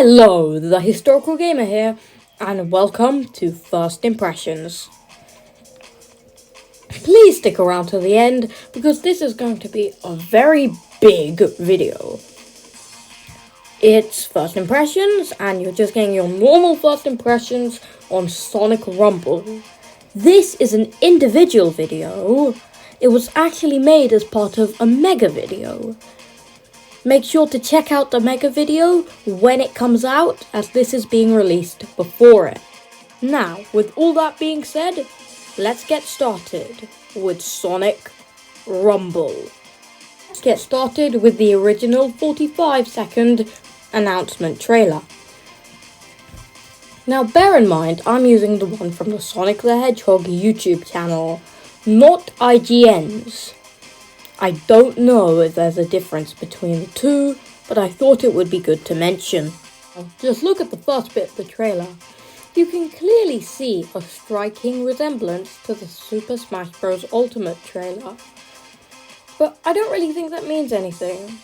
Hello, the Historical Gamer here, and welcome to First Impressions. Please stick around to the end, because this is going to be a very big video. It's First Impressions, and you're just getting your normal First Impressions on Sonic Rumble. This is an individual video. It was actually made as part of a mega video. Make sure to check out the mega video when it comes out, as this is being released before it. Now, with all that being said, let's get started with Sonic Rumble. Let's get started with the original 45-second announcement trailer. Now, bear in mind, I'm using the one from the Sonic the Hedgehog YouTube channel, not IGN's. I don't know if there's a difference between the two, but I thought it would be good to mention. Just look at the first bit of the trailer. You can clearly see a striking resemblance to the Super Smash Bros. Ultimate trailer. But I don't really think that means anything.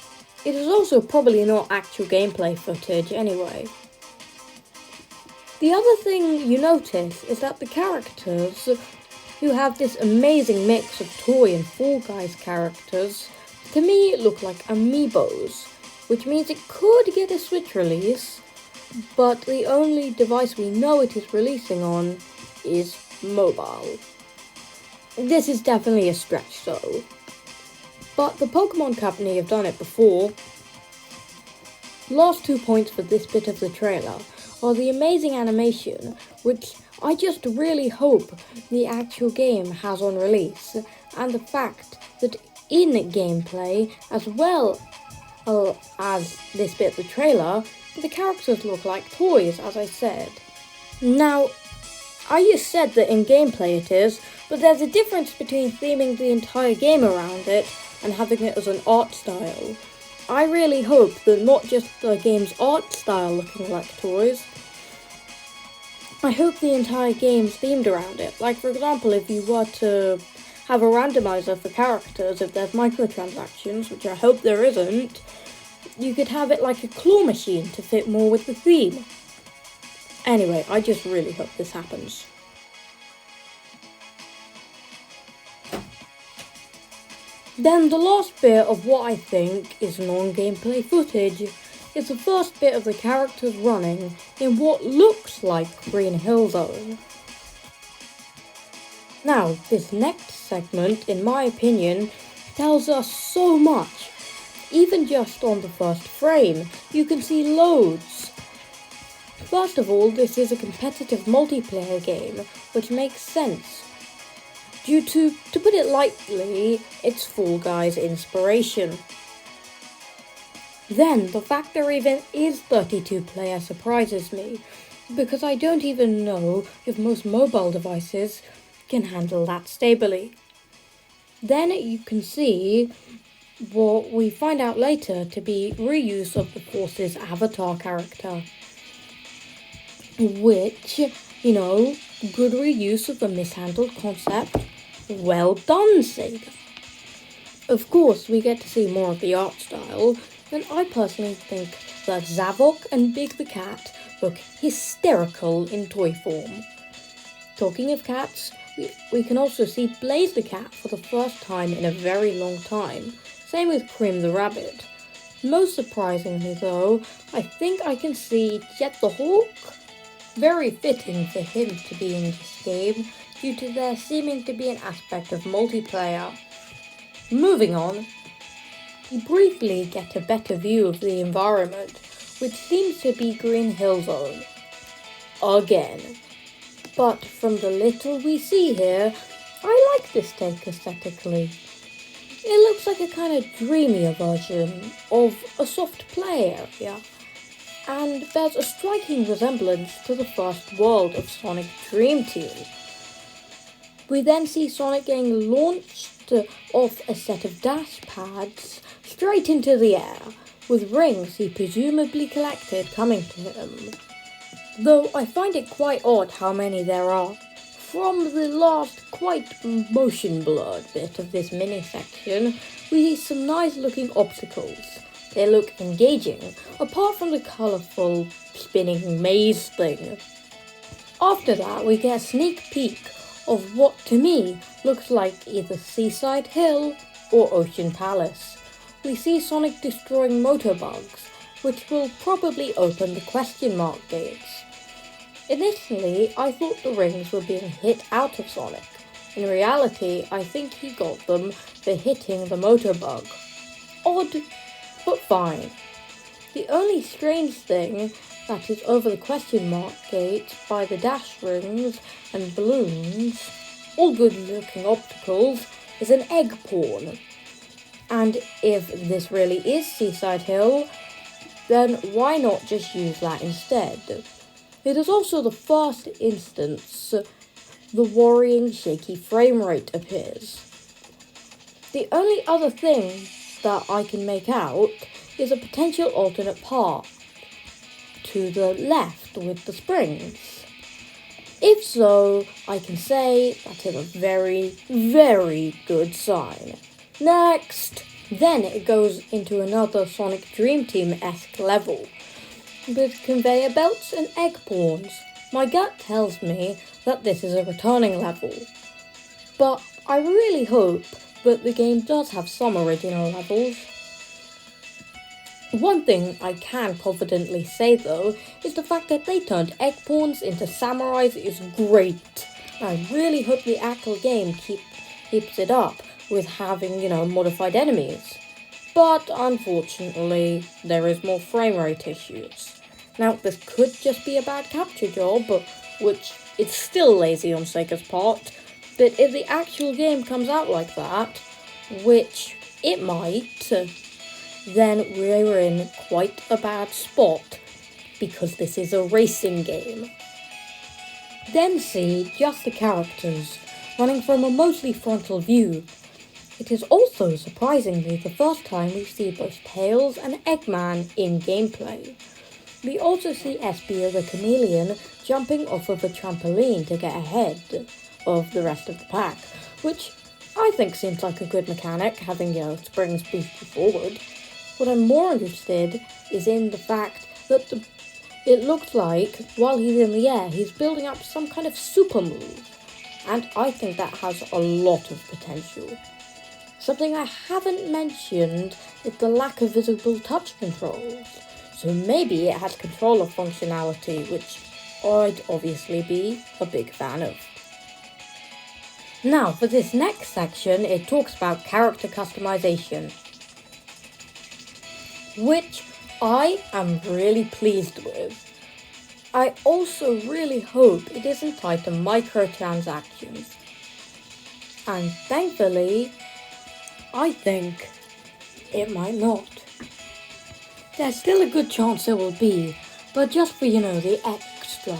It is also probably not actual gameplay footage anyway. The other thing you notice is that the characters, who have this amazing mix of toy and Fall Guys characters, to me look like amiibos, which means it could get a Switch release, but the only device we know it is releasing on is mobile. This is definitely a stretch though, but the Pokemon Company have done it before. Last 2 points for this bit of the trailer are the amazing animation, which I just really hope the actual game has on release, and the fact that in gameplay, as well as this bit of the trailer, the characters look like toys, as I said. Now, I just said that in gameplay it is, but there's a difference between theming the entire game around it and having it as an art style. I really hope that not just the game's art style looking like toys, I hope the entire game's themed around it. Like, for example, if you were to have a randomizer for characters, if there's microtransactions, which I hope there isn't, you could have it like a claw machine to fit more with the theme. Anyway, I just really hope this happens. Then the last bit of what I think is non-gameplay footage is the first bit of the characters running in what looks like Green Hill Zone. Now, this next segment, in my opinion, tells us so much. Even just on the first frame, you can see loads. First of all, this is a competitive multiplayer game, which makes sense, due to put it lightly, it's Fall Guys inspiration. Then, the fact there even is 32 player surprises me, because I don't even know if most mobile devices can handle that stably. Then you can see what we find out later to be reuse of the Force's avatar character, which, good reuse of a mishandled concept. Well done, Sega. Of course, we get to see more of the art style, and I personally think that Zavok and Big the Cat look hysterical in toy form. Talking of cats, we can also see Blaze the Cat for the first time in a very long time. Same with Cream the Rabbit. Most surprisingly though, I think I can see Jet the Hawk. Very fitting for him to be in this game, due to there seeming to be an aspect of multiplayer. Moving on, we briefly get a better view of the environment, which seems to be Green Hill Zone. Again. But from the little we see here, I like this take aesthetically. It looks like a kind of dreamier version of a soft play area, and there's a striking resemblance to the first world of Sonic Dream Team. We then see Sonic getting launched off a set of dash pads straight into the air, with rings he presumably collected coming to him. Though I find it quite odd how many there are. From the last quite motion blurred bit of this mini section, we see some nice looking obstacles, they look engaging, apart from the colourful spinning maze thing. After that, we get a sneak peek of what to me looks like either Seaside Hill or Ocean Palace. We see Sonic destroying motorbugs, which will probably open the question mark gates. Initially, I thought the rings were being hit out of Sonic. In reality, I think he got them for hitting the motorbug. Odd, but fine. The only strange thing that is over the question mark gate by the dash rings and balloons, all good looking opticals, is an egg pawn. And if this really is Seaside Hill, then why not just use that instead? It is also the first instance the worrying shaky frame rate appears. The only other thing that I can make out is a potential alternate path to the left with the springs. If so, I can say that is a very, very good sign. Next! Then it goes into another Sonic Dream Team-esque level, with conveyor belts and egg pawns. My gut tells me that this is a returning level, but I really hope that the game does have some original levels. One thing I can confidently say though is the fact that they turned egg pawns into samurais is great. I really hope the actual game keeps it up with having, modified enemies. But unfortunately, there is more frame rate issues. Now, this could just be a bad capture job, which is still lazy on Sega's part, but if the actual game comes out like that, which it might, then we're in quite a bad spot, because this is a racing game. Then see just the characters, running from a mostly frontal view. It is also surprisingly the first time we see both Tails and Eggman in gameplay. We also see Espio the Chameleon jumping off of a trampoline to get ahead of the rest of the pack, which I think seems like a good mechanic, having, springs boost you forward. What I'm more interested is in the fact that it looks like, while he's in the air, he's building up some kind of super move, and I think that has a lot of potential. Something I haven't mentioned is the lack of visible touch controls, so maybe it has controller functionality, which I'd obviously be a big fan of. Now, for this next section, it talks about character customization, which I am really pleased with. I also really hope it isn't tied to microtransactions. And thankfully, I think it might not. There's still a good chance it will be, but just for, the extra.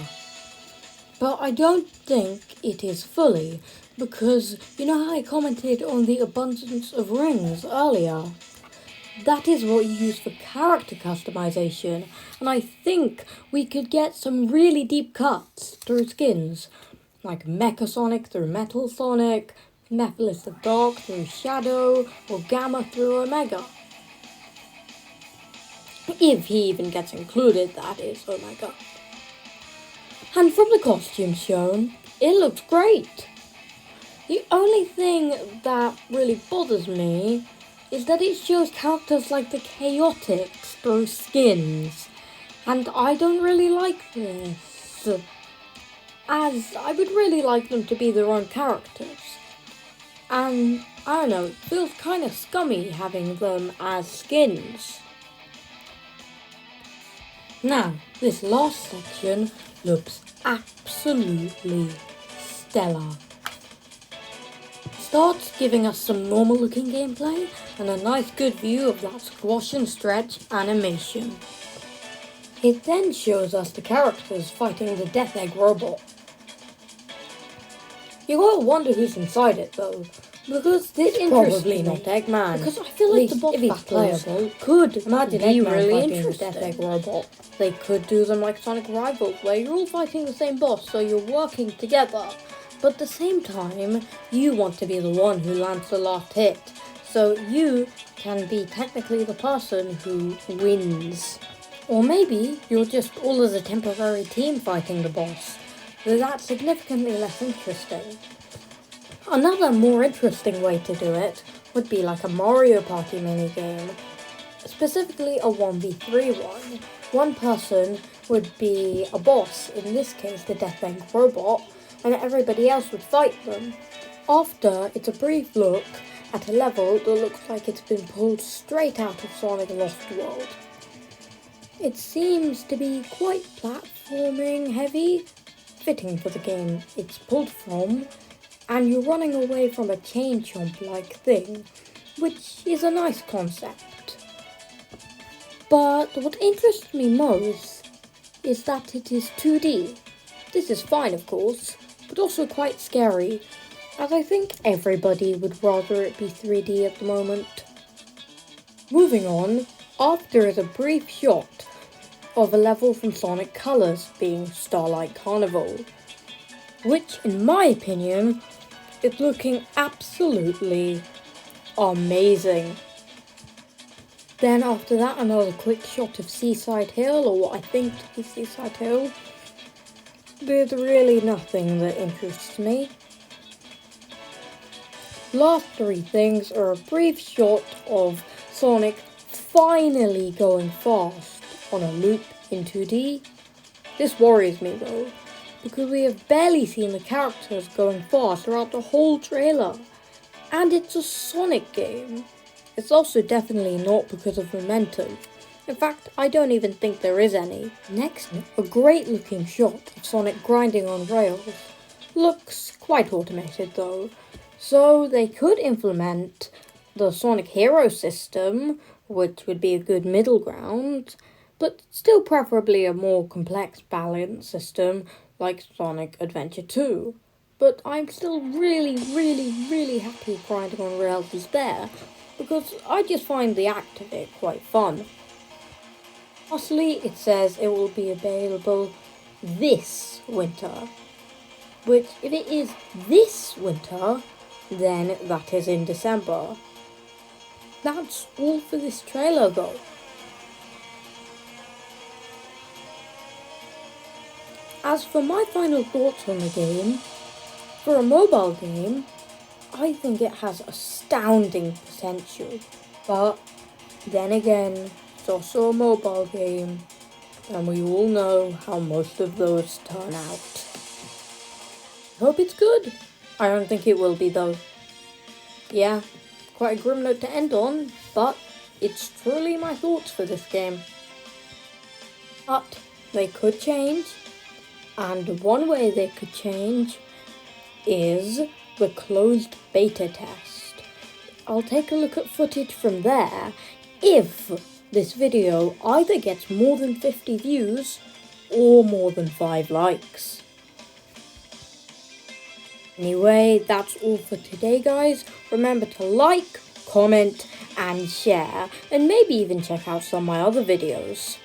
But I don't think it is fully, because how I commented on the abundance of rings earlier? That is what you use for character customization, and I think we could get some really deep cuts through skins, like Mecha Sonic through Metal Sonic, Mephiles the Dark through Shadow, or Gamma through Omega. If he even gets included, that is, oh my god. And from the costumes shown, it looks great. The only thing that really bothers me is that it shows characters like the Chaotix through skins, and I don't really like this, as I would really like them to be their own characters. And, I don't know, it feels kind of scummy having them as skins. Now, this last section looks absolutely stellar. Starts giving us some normal looking gameplay and a nice good view of that squash and stretch animation. It then shows us the characters fighting the Death Egg robot. You gotta wonder who's inside it though, because this interests Probably me. not Eggman. Because I feel like the boss if he's battles playable, could imagine be Eggman really fighting the interesting. Death Egg robot. They could do them like Sonic Rivals, where you're all fighting the same boss, so you're working together. But at the same time, you want to be the one who lands the last hit. So you can be technically the person who wins. Or maybe you're just all as a temporary team fighting the boss, though that's significantly less interesting. Another more interesting way to do it would be like a Mario Party minigame, specifically a 1v3 one. One person would be a boss, in this case the Death Bank robot, and everybody else would fight them. After, it's a brief look at a level that looks like it's been pulled straight out of Sonic Lost World. It seems to be quite platforming heavy, fitting for the game it's pulled from, and you're running away from a chain chomp like thing, which is a nice concept. But what interests me most is that it is 2D. This is fine, of course, but also quite scary, as I think everybody would rather it be 3D at the moment. Moving on, after is a brief shot of a level from Sonic Colors being Starlight Carnival, which in my opinion is looking absolutely amazing. Then after that, another quick shot of Seaside Hill, or what I think is Seaside Hill. There's really nothing that interests me. Last three things are a brief shot of Sonic finally going fast on a loop in 2D. This worries me though, because we have barely seen the characters going fast throughout the whole trailer. And it's a Sonic game. It's also definitely not because of momentum. In fact, I don't even think there is any. Next, a great looking shot of Sonic grinding on rails. Looks quite automated though. So they could implement the Sonic Hero system, which would be a good middle ground, but still preferably a more complex balance system like Sonic Adventure 2. But I'm still really happy grinding on rails is there, because I just find the act of it quite fun. Lastly, it says it will be available this winter, which if it is this winter, then that is in December. That's all for this trailer though. As for my final thoughts on the game, for a mobile game, I think it has astounding potential. But then again, it's also a mobile game, and we all know how most of those turn out. Hope it's good. I don't think it will be though. Yeah, quite a grim note to end on, but it's truly my thoughts for this game. But they could change, and one way they could change is the closed beta test. I'll take a look at footage from there if this video either gets more than 50 views or more than 5 likes. Anyway, that's all for today guys. Remember to like, comment and share, and maybe even check out some of my other videos.